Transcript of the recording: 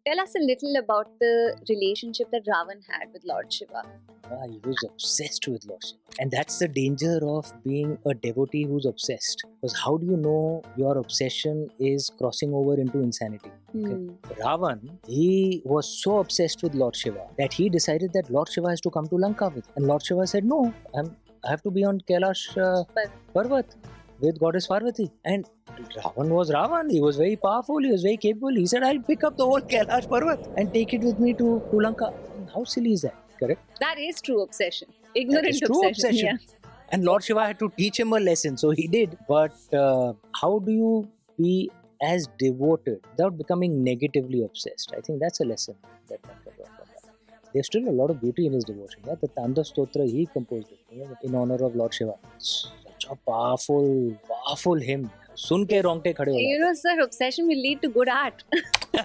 Tell us a little about the relationship that Ravan had with Lord Shiva. He was obsessed with Lord Shiva. And that's the danger of being a devotee who's obsessed. Because how do you know your obsession is crossing over into insanity? Ravan, he was so obsessed with Lord Shiva that he decided that Lord Shiva has to come to Lanka with him. And Lord Shiva said, no, I have to be on Kailash Parvat with goddess Parvati. And Ravan was Ravan. He was very powerful. He was very capable. He said, I'll pick up the whole Kailash Parvat and take it with me to Lanka. How silly is that? Correct? That is true obsession. Ignorant That is true obsession. Yeah. And Lord Shiva had to teach him a lesson, so he did. But how do you be as devoted without becoming negatively obsessed? I think that's a lesson that one can learn from that. There's still a lot of beauty in his devotion. Yeah? The Tanda Stotra, he composed it in honor of Lord Shiva. Such a powerful hymn. सुन के रोंगटे खड़े हो You know, sir, obsession will lead to good art. जाते